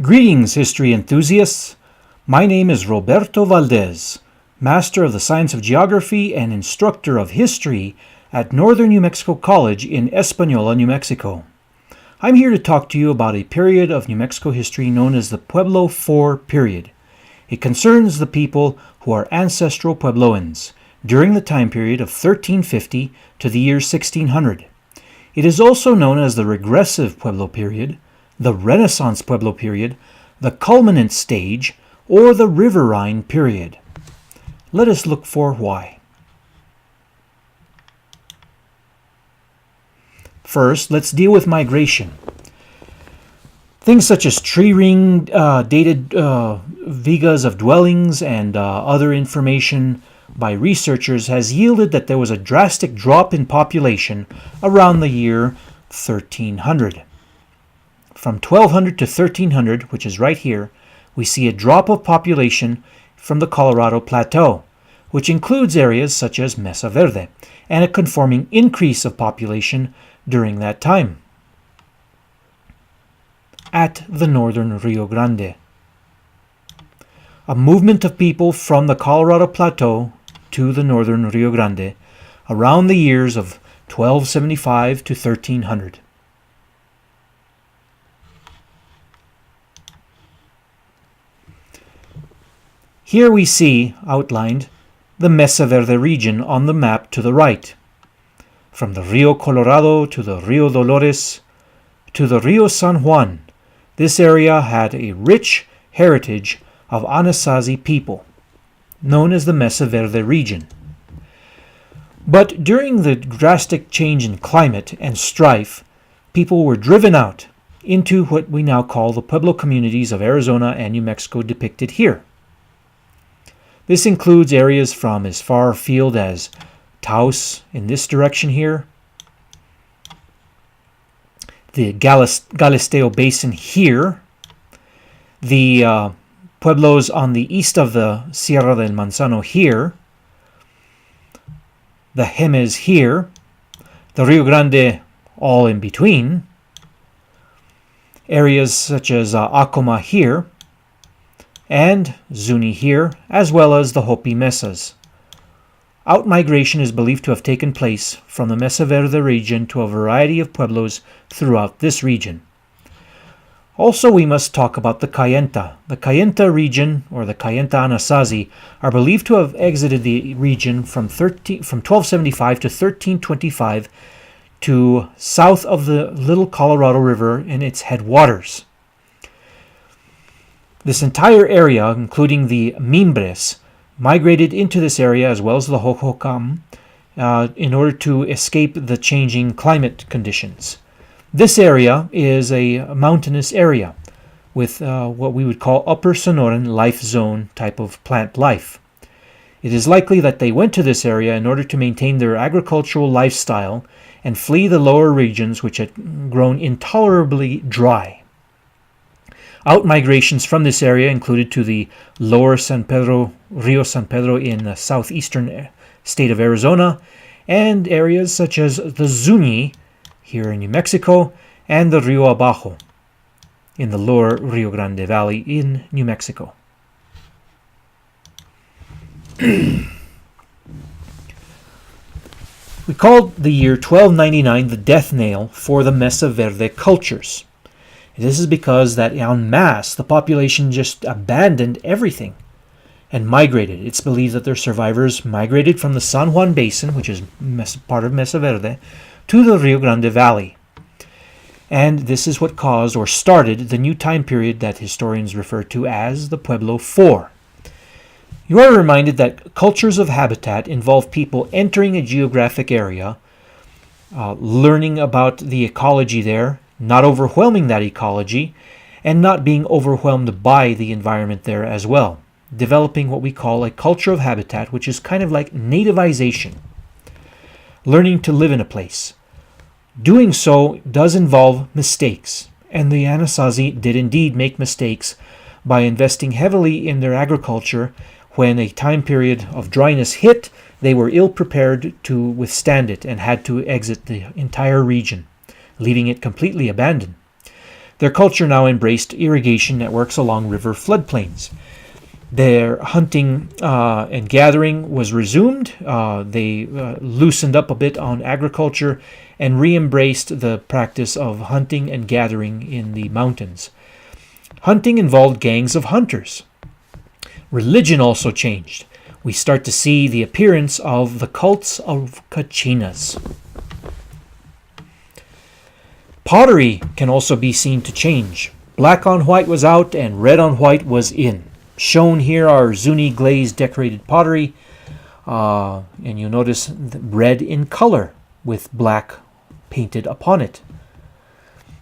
Greetings, history enthusiasts. My name is Roberto Valdez, Master of the Science of Geography and Instructor of History at Northern New Mexico College in Espanola, New Mexico. I'm here to talk to you about a period of New Mexico history known as the Pueblo IV period. It concerns the people who are ancestral Puebloans during the time period of 1350 to the year 1600. It is also known as the Regressive Pueblo period, the Renaissance Pueblo period, the Culminant stage, or the Riverine period. Let us look for why. First, let's deal with migration. Things such as tree ring dated vigas of dwellings and other information by researchers has yielded that there was a drastic drop in population around the year 1300. From 1200 to 1300, which is right here, we see a drop of population from the Colorado Plateau, which includes areas such as Mesa Verde, and a conforming increase of population during that time at the northern Rio Grande. A movement of people from the Colorado Plateau to the northern Rio Grande around the years of 1275 to 1300. Here we see outlined the Mesa Verde region on the map to the right. From the Rio Colorado to the Rio Dolores to the Rio San Juan, this area had a rich heritage of Anasazi people, known as the Mesa Verde region. But during the drastic change in climate and strife, people were driven out into what we now call the Pueblo communities of Arizona and New Mexico depicted here. This includes areas from as far afield as Taos in this direction here, the Galisteo Basin here, the pueblos on the east of the Sierra del Manzano here, the Jemez here, the Rio Grande all in between, areas such as Acoma here, and Zuni here, as well as the Hopi mesas. Outmigration is believed to have taken place from the Mesa Verde region to a variety of pueblos throughout this region. Also, we must talk about the Kayenta. The Kayenta region, or the Kayenta Anasazi, are believed to have exited the region from 1275 to 1325 to south of the Little Colorado River in its headwaters. This entire area, including the Mimbres, migrated into this area as well as the Hohokam in order to escape the changing climate conditions. This area is a mountainous area with what we would call upper Sonoran life zone type of plant life. It is likely that they went to this area in order to maintain their agricultural lifestyle and flee the lower regions which had grown intolerably dry. Outmigrations from this area included to the lower San Pedro, Rio San Pedro in the southeastern state of Arizona, and areas such as the Zuni here in New Mexico and the Rio Abajo in the lower Rio Grande Valley in New Mexico. We called the year 1299 the death nail for the Mesa Verde cultures. This is because that en masse, the population just abandoned everything and migrated. It's believed that their survivors migrated from the San Juan Basin, which is part of Mesa Verde, to the Rio Grande Valley. And this is what caused or started the new time period that historians refer to as the Pueblo IV. You are reminded that cultures of habitat involve people entering a geographic area, learning about the ecology there, not overwhelming that ecology, and not being overwhelmed by the environment there as well, developing what we call a culture of habitat, which is kind of like nativization, learning to live in a place. Doing so does involve mistakes, and the Anasazi did indeed make mistakes by investing heavily in their agriculture. When a time period of dryness hit, they were ill prepared to withstand it and had to exit the entire region, leaving it completely abandoned. Their culture now embraced irrigation networks along river floodplains. Their hunting and gathering was resumed. They loosened up a bit on agriculture and re-embraced the practice of hunting and gathering in the mountains. Hunting involved gangs of hunters. Religion also changed. We start to see the appearance of the cults of Kachinas. Pottery can also be seen to change. Black on white was out and red on white was in. Shown here are Zuni glazed decorated pottery, and you'll notice red in color with black painted upon it.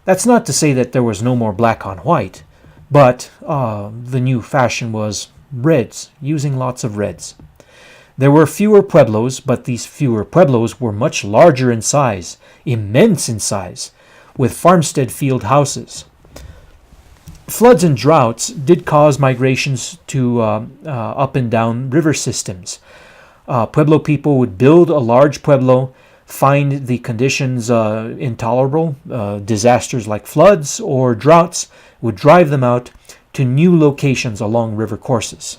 That's not to say that there was no more black on white, but the new fashion was reds, using lots of reds. There were fewer pueblos, but these fewer pueblos were much larger in size, immense in size, with farmstead field houses. Floods and droughts did cause migrations to up and down river systems. Pueblo people would build a large pueblo, find the conditions intolerable, disasters like floods or droughts would drive them out to new locations along river courses.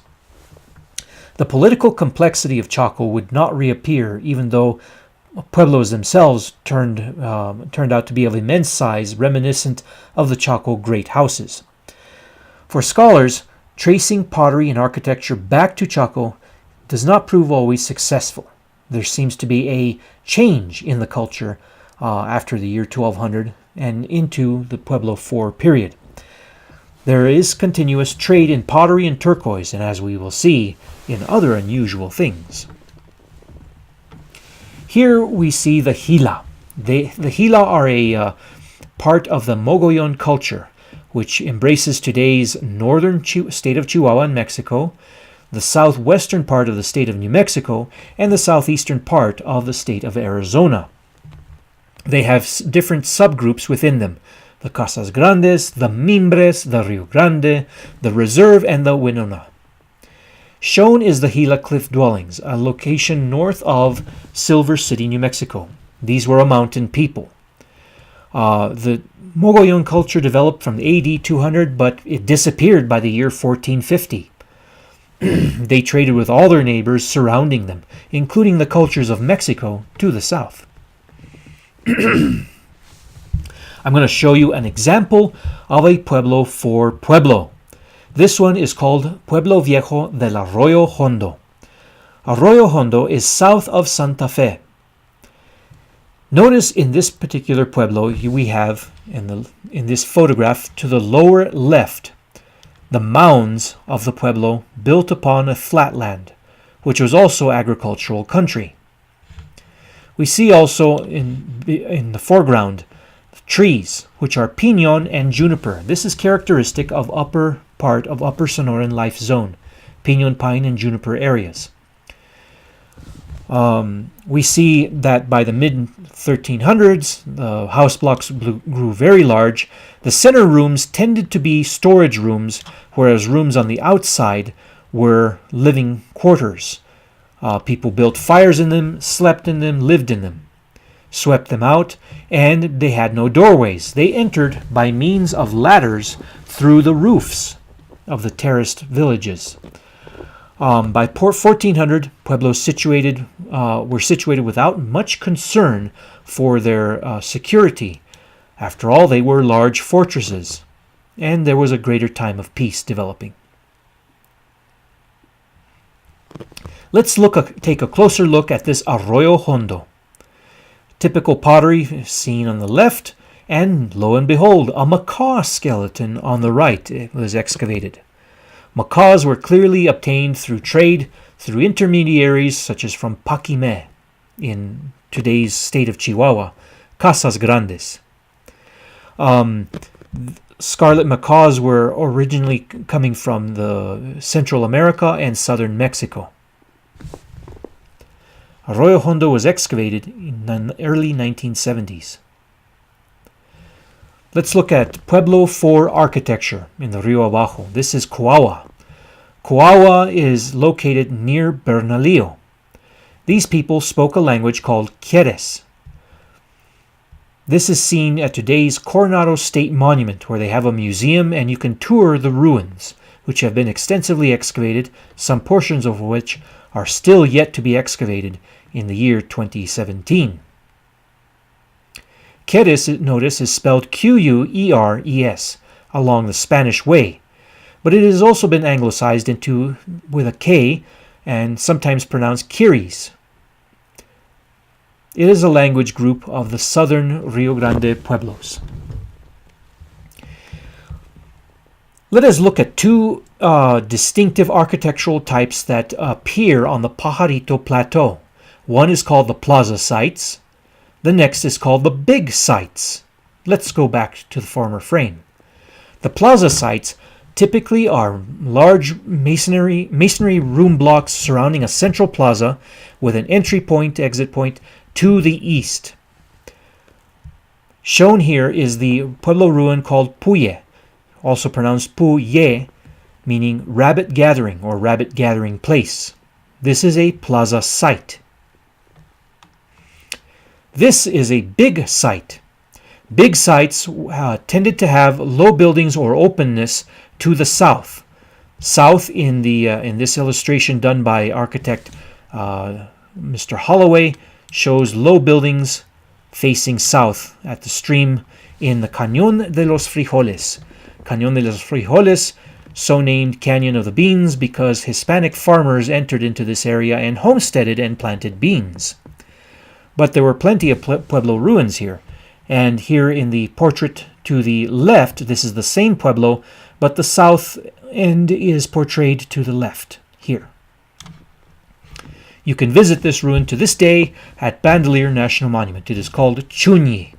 The political complexity of Chaco would not reappear, even though pueblos themselves turned out to be of immense size, reminiscent of the Chaco great houses. For scholars, tracing pottery and architecture back to Chaco does not prove always successful. There seems to be a change in the culture after the year 1200 and into the Pueblo IV period. There is continuous trade in pottery and turquoise, and as we will see, in other unusual things. Here we see the Gila. The Gila are a part of the Mogollon culture, which embraces today's northern state of Chihuahua in Mexico, the southwestern part of the state of New Mexico, and the southeastern part of the state of Arizona. They have different subgroups within them: the Casas Grandes, the Mimbres, the Rio Grande, the Reserve, and the Winona. Shown is the Gila Cliff Dwellings, a location north of Silver City, New Mexico. These were a mountain people. The Mogollon culture developed from AD 200, but it disappeared by the year 1450. They traded with all their neighbors surrounding them, including the cultures of Mexico to the south. I'm going to show you an example of a Pueblo for Pueblo. This one is called Pueblo Viejo del Arroyo Hondo. Arroyo Hondo is south of Santa Fe. Notice in this particular pueblo we have in this photograph to the lower left the mounds of the pueblo built upon a flatland, which was also agricultural country. We see also in the foreground trees, which are pinon and juniper. This is characteristic of upper part of Upper Sonoran Life Zone, pinon, pine, and juniper areas. We see that by the mid-1300s, the house blocks grew very large. The center rooms tended to be storage rooms, whereas rooms on the outside were living quarters. People built fires in them, slept in them, lived in them, swept them out, and they had no doorways. They entered by means of ladders through the roofs of the terraced villages. By 1400, pueblos were situated without much concern for their security. After all, they were large fortresses, and there was a greater time of peace developing. Let's take a closer look at this Arroyo Hondo. Typical pottery seen on the left, and lo and behold, a macaw skeleton on the right was excavated. Macaws were clearly obtained through trade, through intermediaries such as from Paquime, in today's state of Chihuahua, Casas Grandes. Scarlet macaws were originally coming from the Central America and southern Mexico. Arroyo Hondo was excavated in the early 1970s. Let's look at Pueblo IV architecture in the Rio Abajo. This is Coahua. Coahua is located near Bernalillo. These people spoke a language called Quieres. This is seen at today's Coronado State Monument, where they have a museum and you can tour the ruins, which have been extensively excavated, some portions of which are still yet to be excavated in the year 2017. Queres, notice, is spelled Queres along the Spanish Way, but it has also been anglicized into with a K and sometimes pronounced Kiris. It is a language group of the southern Rio Grande Pueblos. Let us look at two distinctive architectural types that appear on the Pajarito Plateau. One is called the plaza sites. The next is called the big sites. Let's go back to the former frame. The plaza sites typically are large masonry room blocks surrounding a central plaza with an entry point, exit point to the east. Shown here is the Pueblo ruin called Puye, also pronounced Puye, meaning rabbit gathering or rabbit gathering place. This is a plaza site. This is a big site. Big sites tended to have low buildings or openness to the south. South in this illustration done by architect Mr. Holloway shows low buildings facing south at the stream in the Cañón de los Frijoles. Cañón de los Frijoles, so named Canyon of the Beans because Hispanic farmers entered into this area and homesteaded and planted beans. But there were plenty of Pueblo ruins here. And here in the portrait to the left, this is the same Pueblo, but the south end is portrayed to the left here. You can visit this ruin to this day at Bandelier National Monument. It is called Chunyi.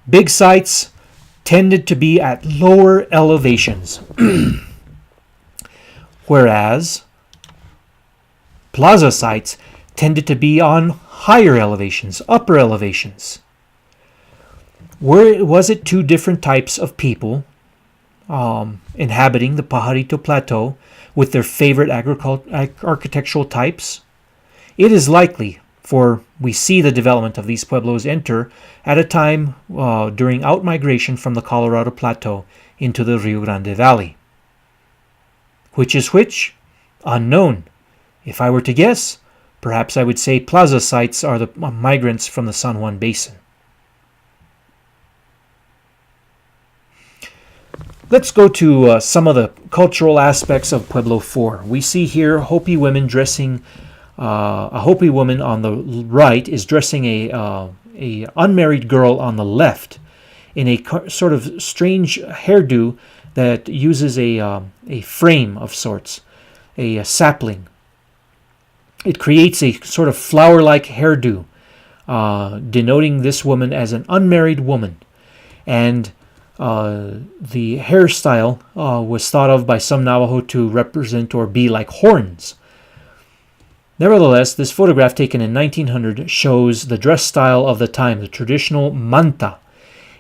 Big sites tended to be at lower elevations, whereas plaza sites tended to be on higher elevations, upper elevations. Was it two different types of people inhabiting the Pajarito Plateau with their favorite architectural types? It is likely, for we see the development of these pueblos enter at a time during outmigration from the Colorado Plateau into the Rio Grande Valley. Which is which? Unknown. If I were to guess, perhaps I would say plaza sites are the migrants from the San Juan Basin. Let's go to some of the cultural aspects of Pueblo 4. We see here Hopi women dressing. A Hopi woman on the right is dressing a unmarried girl on the left in a sort of strange hairdo that uses a frame of sorts, a sapling. It creates a sort of flower-like hairdo, denoting this woman as an unmarried woman. And the hairstyle was thought of by some Navajo to represent or be like horns. Nevertheless, this photograph taken in 1900 shows the dress style of the time, the traditional manta.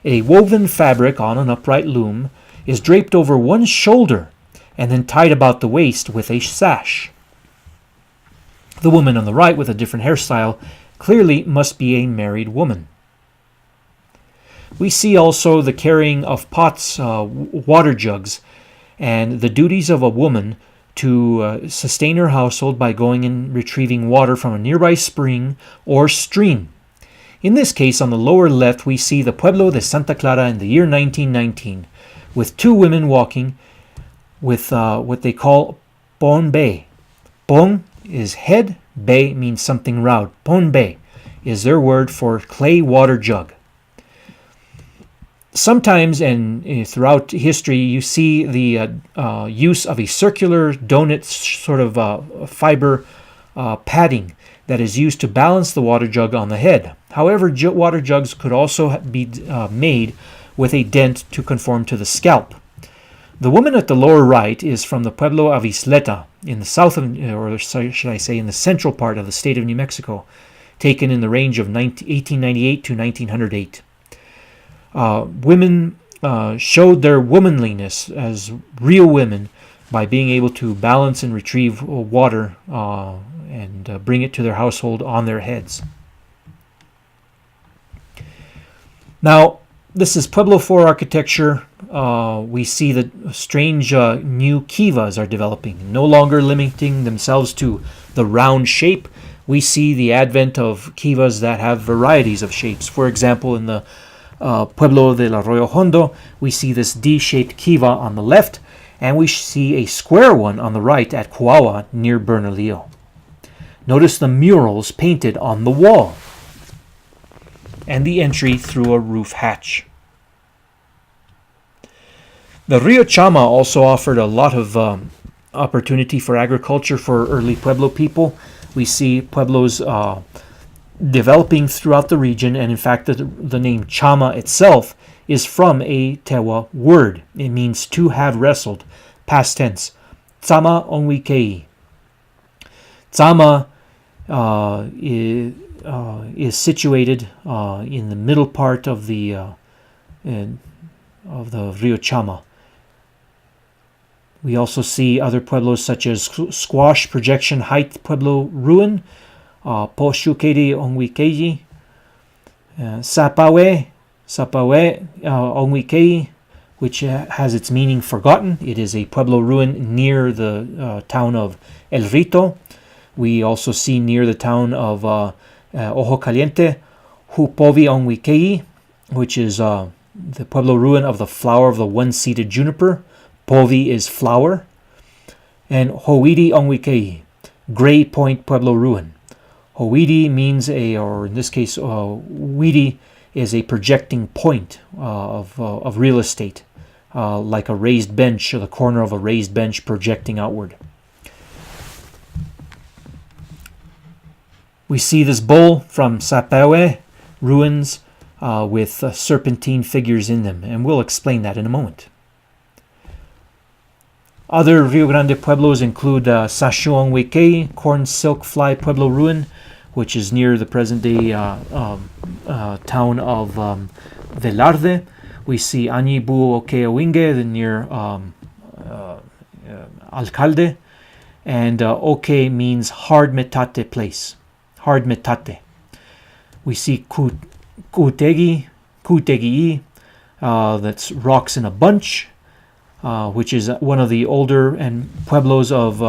A woven fabric on an upright loom is draped over one shoulder and then tied about the waist with a sash. The woman on the right with a different hairstyle clearly must be a married woman. We see also the carrying of pots, water jugs, and the duties of a woman to sustain her household by going and retrieving water from a nearby spring or stream. In this case, on the lower left, we see the Pueblo de Santa Clara in the year 1919, with two women walking with what they call pon bay. Pon is head, bay means something round. Pon bay is their word for clay water jug. Sometimes and throughout history, you see the use of a circular donut sort of fiber padding that is used to balance the water jug on the head. However, water jugs could also be made with a dent to conform to the scalp. The woman at the lower right is from the Pueblo of Isleta in the south of, or should I say in the central part of the state of New Mexico, taken in the range of 1898 to 1908. Women showed their womanliness as real women by being able to balance and retrieve water and bring it to their household on their heads. Now, this is Pueblo 4 architecture. We see that strange new kivas are developing, no longer limiting themselves to the round shape. We see the advent of kivas that have varieties of shapes. For example, in the Pueblo del Arroyo Hondo, we see this D-shaped kiva on the left, and we see a square one on the right at Cuaua near Bernalillo. Notice the murals painted on the wall and the entry through a roof hatch. The Rio Chama also offered a lot of opportunity for agriculture for early Pueblo people. We see Pueblos developing throughout the region, and in fact the name Chama itself is from a Tewa word. It means to have wrestled, past tense. Tsama onwikei. Tsama is situated in the middle part of the Rio Chama. We also see other pueblos such as Squash Projection Height Pueblo Ruin, Poshukeri Onwikeyi, Sapawe Onwikeyi, which has its meaning forgotten. It is a Pueblo ruin near the town of El Rito. We also see near the town of Ojo Caliente, Hupovi Onwikeyi, which is the Pueblo ruin of the flower of the one-seeded juniper. Povi is flower. And Howidi Onwikeyi, Gray Point Pueblo ruin. Howidi means or in this case, Widi is a projecting point of real estate, like a raised bench, or the corner of a raised bench projecting outward. We see this bull from Sapawe ruins with serpentine figures in them, and we'll explain that in a moment. Other Rio Grande Pueblos include Sashu Onwikei, Corn Silk Fly Pueblo Ruin, which is near the present-day town of Velarde. We see Anibu Okeawinge near Alcalde, and Oke means hard metate place, hard metate. We see Kutegi, that's rocks in a bunch, which is one of the older and pueblos of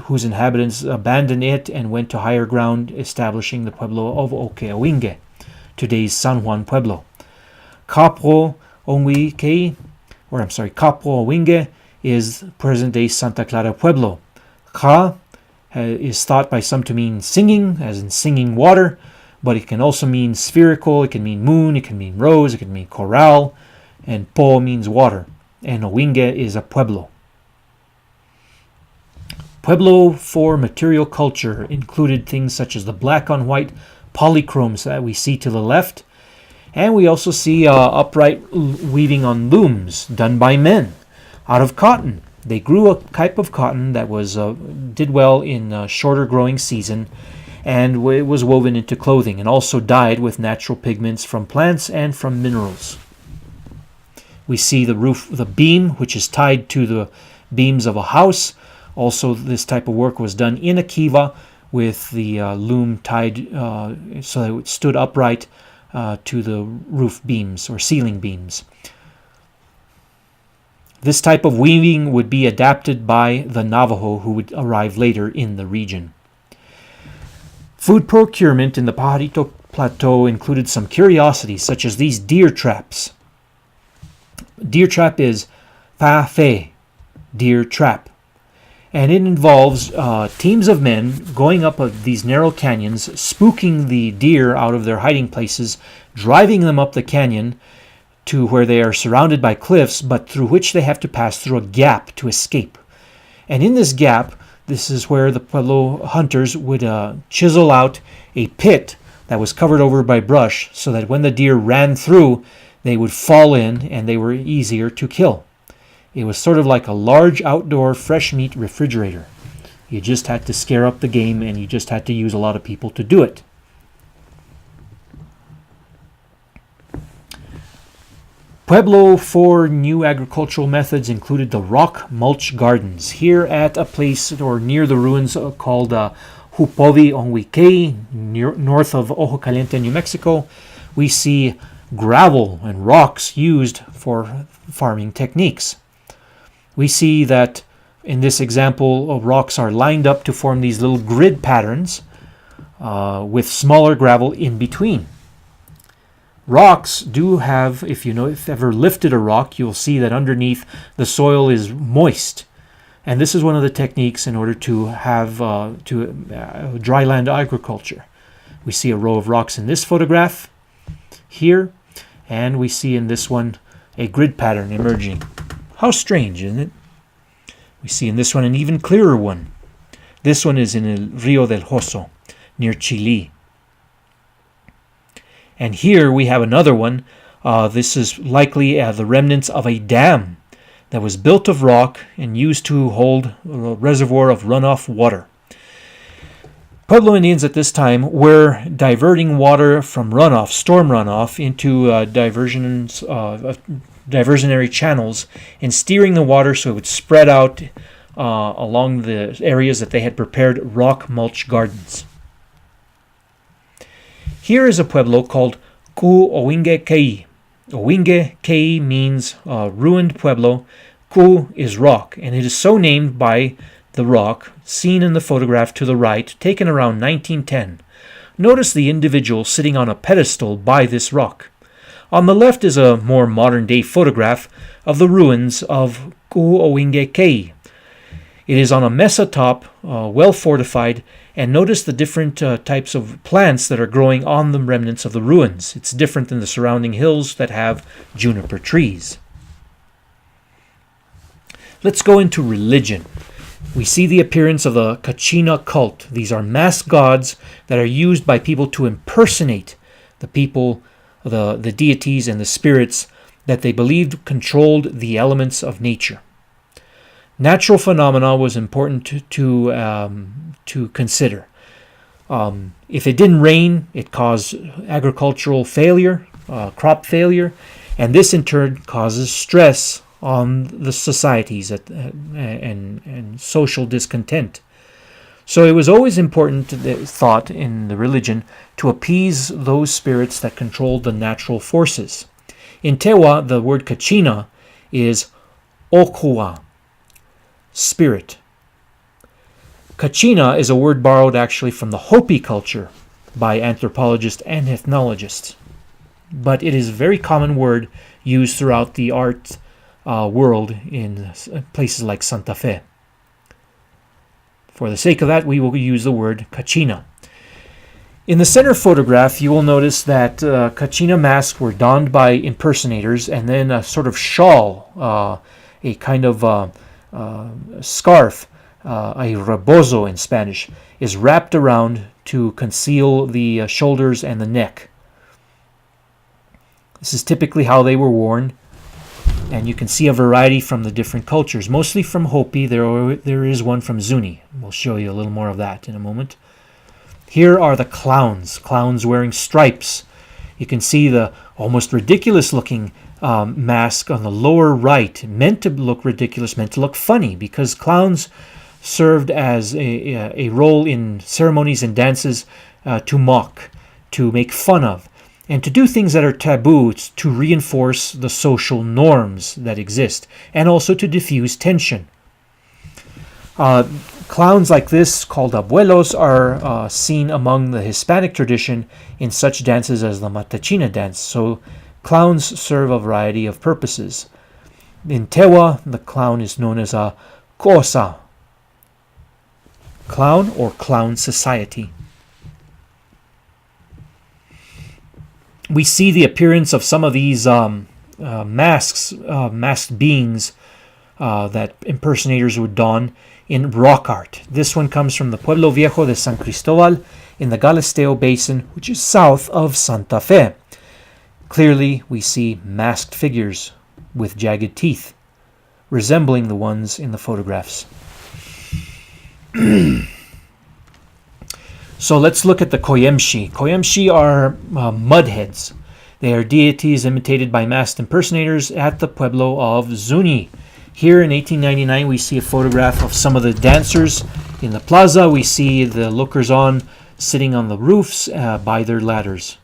whose inhabitants abandoned it and went to higher ground, establishing the pueblo of Okeawinge, today's San Juan Pueblo. Kapro Onwikei, Kapro Owinge is present-day Santa Clara Pueblo. Ka is thought by some to mean singing, as in singing water, but it can also mean spherical, it can mean moon, it can mean rose, it can mean corral, and Po means water. And Owinge is a pueblo. Pueblo for material culture included things such as the black on white polychromes that we see to the left, and we also see upright weaving on looms done by men out of cotton. They grew a type of cotton that did well in shorter growing season, and it was woven into clothing and also dyed with natural pigments from plants and from minerals. We see the beam, which is tied to the beams of a house. Also, this type of work was done in a kiva with the loom tied so that it stood upright to the roof beams or ceiling beams. This type of weaving would be adapted by the Navajo who would arrive later in the region. Food procurement in the Pajarito Plateau included some curiosities such as these deer traps. Deer trap is pa-fe, deer trap. And it involves teams of men going up these narrow canyons, spooking the deer out of their hiding places, driving them up the canyon to where they are surrounded by cliffs, but through which they have to pass through a gap to escape. And in this gap, this is where the Pueblo hunters would chisel out a pit that was covered over by brush so that when the deer ran through, they would fall in and they were easier to kill. It was sort of like a large outdoor fresh meat refrigerator. You just had to scare up the game, and you just had to use a lot of people to do it. Pueblo for new agricultural methods included the rock mulch gardens. Here at a place or near the ruins called Hupovi Onwikei, north of Ojo Caliente, New Mexico, we see gravel and rocks used for farming techniques. We see that in this example, rocks are lined up to form these little grid patterns with smaller gravel in between. Rocks do have, if you've ever lifted a rock, you'll see that underneath the soil is moist. And this is one of the techniques in order to have dryland agriculture. We see a row of rocks in this photograph here, and we see in this one a grid pattern emerging. How strange, isn't it? We see in this one an even clearer one. This one is in El Rio del Hoso, near Chile. And here we have another one. This is likely the remnants of a dam that was built of rock and used to hold a reservoir of runoff water. Pueblo Indians at this time were diverting water from runoff, storm runoff, into diversionary channels and steering the water so it would spread out along the areas that they had prepared rock mulch gardens. Here is a pueblo called Ku Owinge Kei. Owinge Kei means ruined pueblo. Ku is rock, and it is so named by the rock seen in the photograph to the right, taken around 1910. Notice the individual sitting on a pedestal by this rock. On the left is a more modern-day photograph of the ruins of Ku Owinge Kei. It is on a mesa top, well fortified, and notice the different types of plants that are growing on the remnants of the ruins. It's different than the surrounding hills that have juniper trees. Let's go into religion. We see the appearance of the Kachina cult. These are masked gods that are used by people to impersonate the people, the deities and the spirits that they believed controlled the elements of nature. Natural phenomena was important to consider. If it didn't rain, it caused agricultural failure, crop failure, and this in turn causes stress on the societies and social discontent. So it was always important, thought in the religion, to appease those spirits that controlled the natural forces. In Tewa, the word Kachina is Okua, spirit. Kachina is a word borrowed actually from the Hopi culture by anthropologists and ethnologists. But it is a very common word used throughout the art world in places like Santa Fe. For the sake of that, we will use the word Kachina. In the center photograph, you will notice that Kachina masks were donned by impersonators, and then a sort of shawl, a kind of scarf, a rebozo in Spanish, is wrapped around to conceal the shoulders and the neck. This is typically how they were worn, and you can see a variety from the different cultures, mostly from Hopi. There is one from Zuni. We'll show you a little more of that in a moment. Here are the clowns wearing stripes. You can see the almost ridiculous looking mask on the lower right, meant to look ridiculous, meant to look funny, because clowns served as a role in ceremonies and dances to mock, to make fun of, and to do things that are taboo, to reinforce the social norms that exist, and also to diffuse tension. Clowns like this, called abuelos, are seen among the Hispanic tradition in such dances as the Matachina dance. So clowns serve a variety of purposes. In Tewa, the clown is known as a kosa, clown or clown society. We see the appearance of some of these masked beings that impersonators would don in rock art. This one comes from the Pueblo Viejo de San Cristobal in the Galisteo Basin, which is south of Santa Fe. Clearly, we see masked figures with jagged teeth, resembling the ones in the photographs. So let's look at the Koyemshi. Koyemshi are mudheads. They are deities imitated by masked impersonators at the Pueblo of Zuni. Here in 1899, we see a photograph of some of the dancers in the plaza. We see the lookers-on sitting on the roofs by their ladders.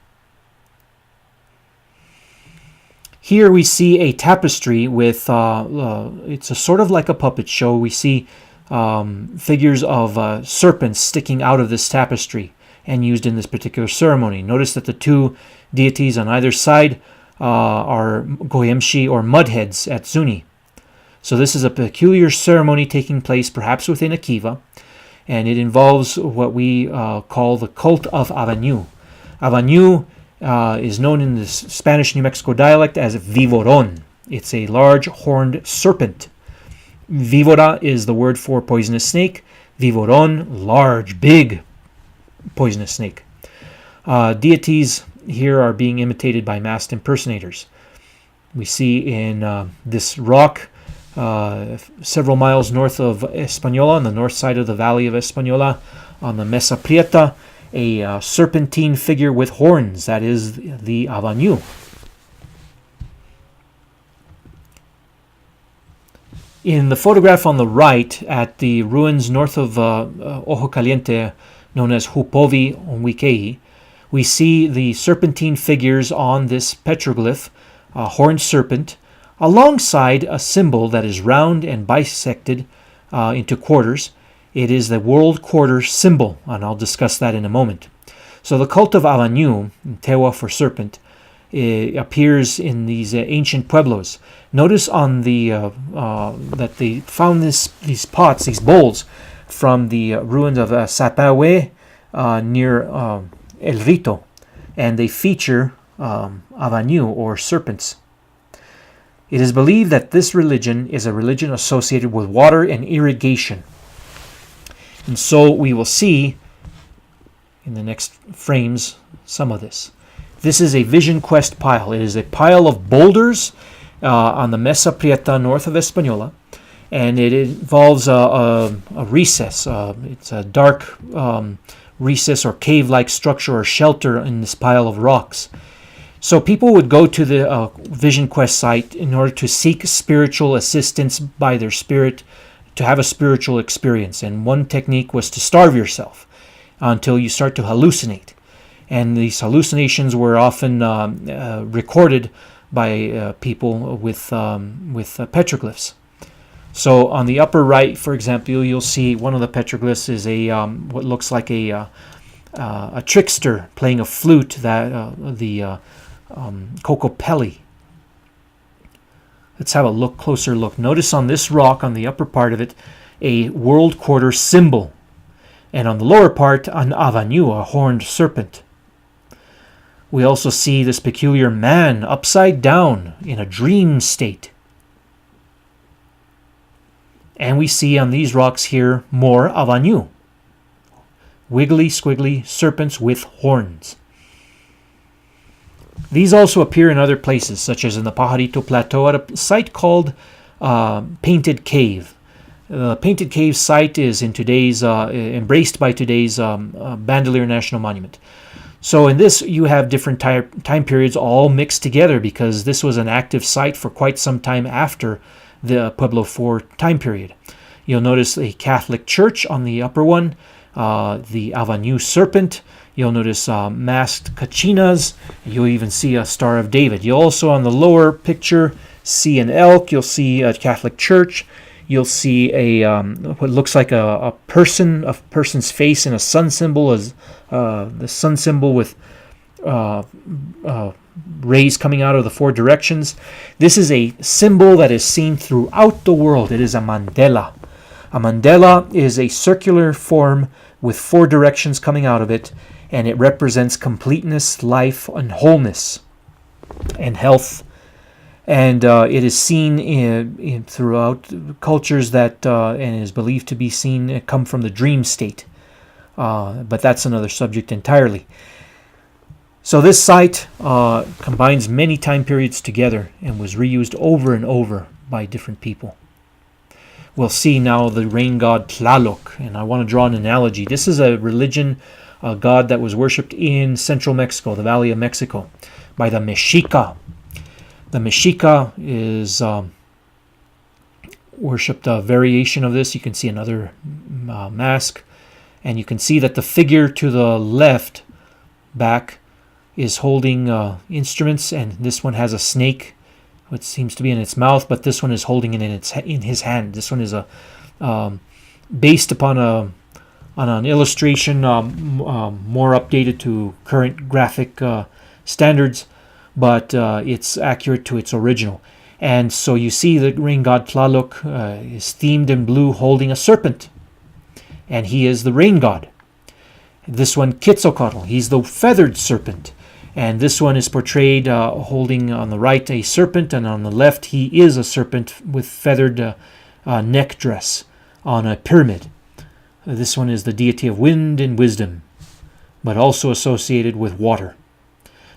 Here we see a tapestry with, it's a sort of like a puppet show. We see figures of serpents sticking out of this tapestry and used in this particular ceremony. Notice that the two deities on either side are goyemshi or mudheads at Zuni. So this is a peculiar ceremony taking place perhaps within a kiva, and it involves what we call the cult of Avanu. Avanu is known in the Spanish New Mexico dialect as vivoron. It's a large horned serpent. Vivora is the word for poisonous snake. Vivoron, large, big poisonous snake. Deities here are being imitated by masked impersonators. We see in this rock several miles north of Española, on the north side of the valley of Española, on the Mesa Prieta, a serpentine figure with horns. That is the Avanu. In the photograph on the right, at the ruins north of Ojo Caliente, known as Hupovi Onwikei, we see the serpentine figures on this petroglyph, a horned serpent, alongside a symbol that is round and bisected into quarters. It is the world quarter symbol, and I'll discuss that in a moment. So the cult of Avanu, Tewa for serpent, appears in these ancient pueblos. Notice on the that they found these pots, these bowls, from the ruins of Sapahue near El Rito, and they feature Avanu or serpents. It is believed that this religion is a religion associated with water and irrigation. And so we will see in the next frames some of this. This is a Vision Quest pile. It is a pile of boulders on the Mesa Prieta north of Española, and it involves a recess. It's a dark recess or cave-like structure or shelter in this pile of rocks. So people would go to the Vision Quest site in order to seek spiritual assistance by their spirit, to have a spiritual experience. And one technique was to starve yourself until you start to hallucinate. And these hallucinations were often recorded by people with petroglyphs. So on the upper right, for example, you'll see one of the petroglyphs is a what looks like a trickster playing a flute, that the Kokopelli. Let's have a closer look. Notice on this rock, on the upper part of it, a world quarter symbol, and on the lower part, an Avanu, a horned serpent. We also see this peculiar man upside down in a dream state. And we see on these rocks here more Avanu, wiggly, squiggly serpents with horns. These also appear in other places, such as in the Pajarito Plateau at a site called Painted Cave. The Painted Cave site is in today's embraced by today's Bandelier National Monument. So in this, you have different time periods all mixed together, because this was an active site for quite some time after the Pueblo IV time period. You'll notice a Catholic church on the upper one, the Avanu serpent. You'll notice masked kachinas. You'll even see a Star of David. You'll also, on the lower picture, see an elk. You'll see a Catholic church. You'll see a what looks like a person's face in a sun symbol, as the sun symbol with rays coming out of the four directions. This is a symbol that is seen throughout the world. It is a mandala. A mandala is a circular form with four directions coming out of it, and it represents completeness, life, and wholeness, and health. And it is seen in throughout cultures that, and is believed to be seen, come from the dream state. But that's another subject entirely. So this site combines many time periods together and was reused over and over by different people. We'll see now the rain god Tlaloc, and I want to draw an analogy. This is a religion, a god that was worshipped in central Mexico, the Valley of Mexico, by the Mexica. The Mexica is worshipped a variation of this. You can see another mask, and you can see that the figure to the left back is holding instruments, and this one has a snake It seems to be in its mouth, but this one is holding it in his hand. This one is based upon an illustration more updated to current graphic standards, but it's accurate to its original. And so you see the rain god Tlaloc is themed in blue, holding a serpent, and he is the rain god. This one, Quetzalcoatl, he's the feathered serpent. And this one is portrayed holding on the right a serpent, and on the left he is a serpent with feathered neck dress on a pyramid. This one is the deity of wind and wisdom, but also associated with water.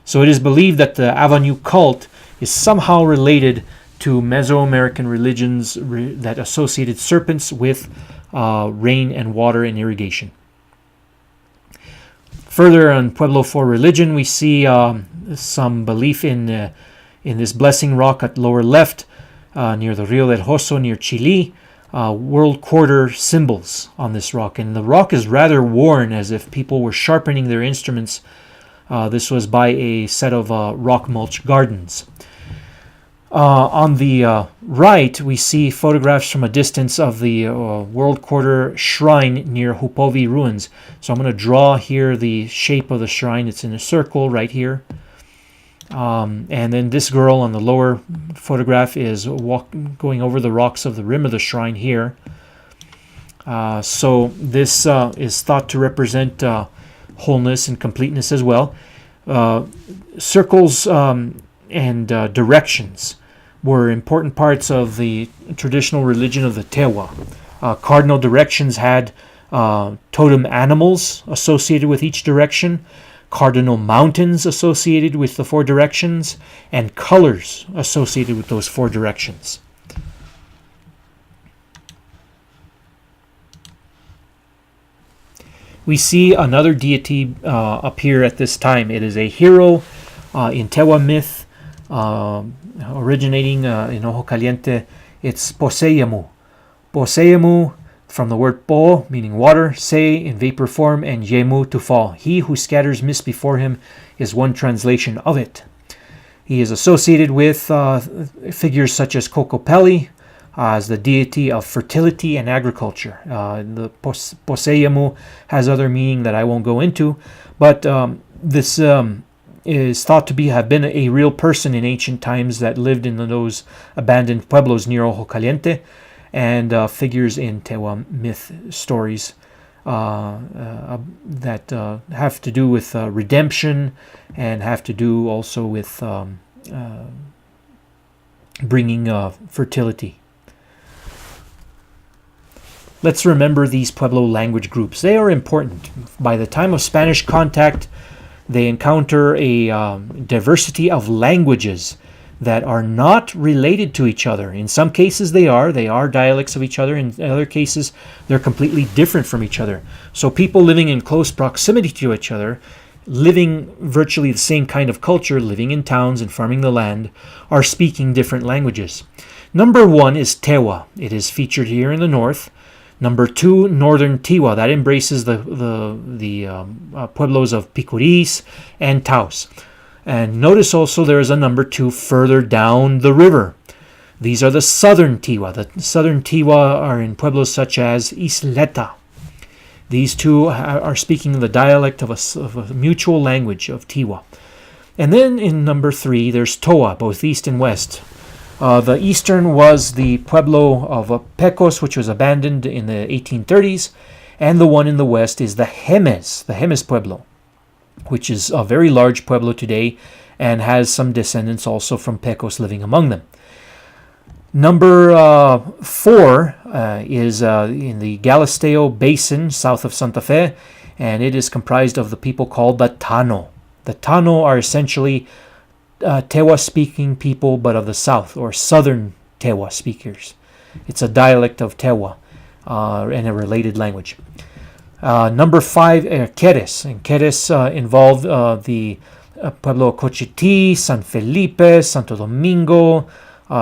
So it is believed that the Avanu cult is somehow related to Mesoamerican religions that associated serpents with rain and water and irrigation. Further on Pueblo 4 religion, we see some belief in this blessing rock at lower left near the Rio del Hoso, near Chile, world quarter symbols on this rock. And the rock is rather worn, as if people were sharpening their instruments. This was by a set of rock mulch gardens. On the right, we see photographs from a distance of the World Quarter Shrine near Hupovi ruins. So I'm going to draw here the shape of the shrine. It's in a circle right here. And then this girl on the lower photograph is going over the rocks of the rim of the shrine here. So this is thought to represent wholeness and completeness as well. Circles and directions were important parts of the traditional religion of the Tewa. Cardinal directions had totem animals associated with each direction, cardinal mountains associated with the four directions, and colors associated with those four directions. We see another deity appear at this time. It is a hero in Tewa myth, originating in Ojo Caliente. It's Poseyemu. Poseyemu, from the word po, meaning water, se, in vapor form, and yemu, to fall. He who scatters mist before him is one translation of it. He is associated with figures such as Kokopelli, as the deity of fertility and agriculture. The Poseyemu has other meaning that I won't go into, but this is thought to have been a real person in ancient times that lived in those abandoned pueblos near Ojo Caliente, and figures in Tewa myth stories that have to do with redemption and have to do also with bringing fertility. Let's remember these Pueblo language groups. They are important. By the time of Spanish contact, they encounter a diversity of languages that are not related to each other. In some cases they are dialects of each other. In other cases they're completely different from each other. So people living in close proximity to each other, living virtually the same kind of culture, living in towns and farming the land, are speaking different languages. Number 1 is Tewa. It is featured here in the north. Number 2, Northern Tiwa. That embraces the pueblos of Picuris and Taos. And notice also there is a number 2 further down the river. These are the Southern Tiwa. The Southern Tiwa are in pueblos such as Isleta. These two are speaking the dialect of a mutual language of Tiwa. And then in number 3, there's Toa, both east and west. The eastern was the pueblo of Pecos, which was abandoned in the 1830s, and the one in the west is the Jemez Pueblo, which is a very large pueblo today and has some descendants also from Pecos living among them. Number 4 is in the Galisteo Basin south of Santa Fe, and it is comprised of the people called the Tano. The Tano are essentially Tewa-speaking people, but of the south, or southern Tewa speakers. It's a dialect of Tewa and a related language. Number 5, Queres. And Queres involved the Pueblo Cochiti, San Felipe, Santo Domingo,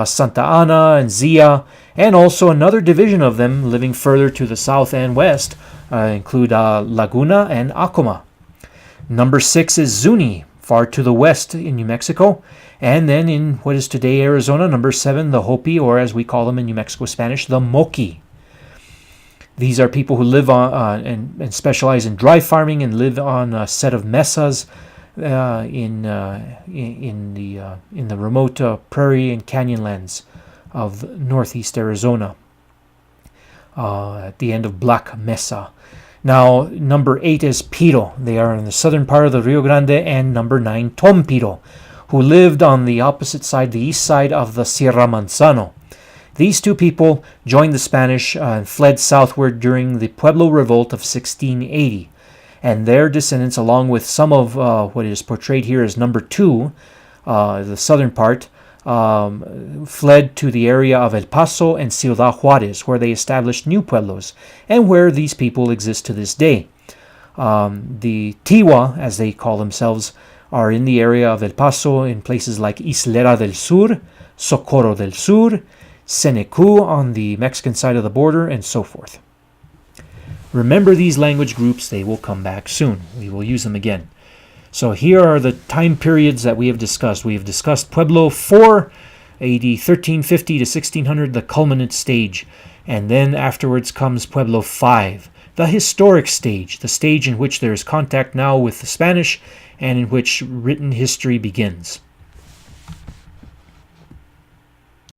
Santa Ana, and Zia, and also another division of them living further to the south and west include Laguna and Acoma. Number 6 is Zuni, far to the west in New Mexico, And then in what is today Arizona, number 7, the Hopi, or as we call them in New Mexico Spanish, the Moki. These are people who live on and specialize in dry farming and live on a set of mesas in the remote prairie and canyon lands of northeast Arizona at the end of Black Mesa. Now, number 8 is Piro. They are in the southern part of the Rio Grande, and number 9, Tompiro, who lived on the opposite side, the east side of the Sierra Manzano. These two people joined the Spanish and fled southward during the Pueblo Revolt of 1680. And their descendants, along with some of what is portrayed here as number 2, the southern part, fled to the area of El Paso and Ciudad Juarez, where they established new pueblos, and where these people exist to this day. The Tiwa, as they call themselves, are in the area of El Paso in places like Islera del Sur, Socorro del Sur, Senecu on the Mexican side of the border, and so forth. Remember these language groups, they will come back soon. We will use them again. So here are the time periods that we have discussed. We have discussed Pueblo 4, AD 1350 to 1600, the culminant stage. And then afterwards comes Pueblo 5, the historic stage, the stage in which there is contact now with the Spanish and in which written history begins.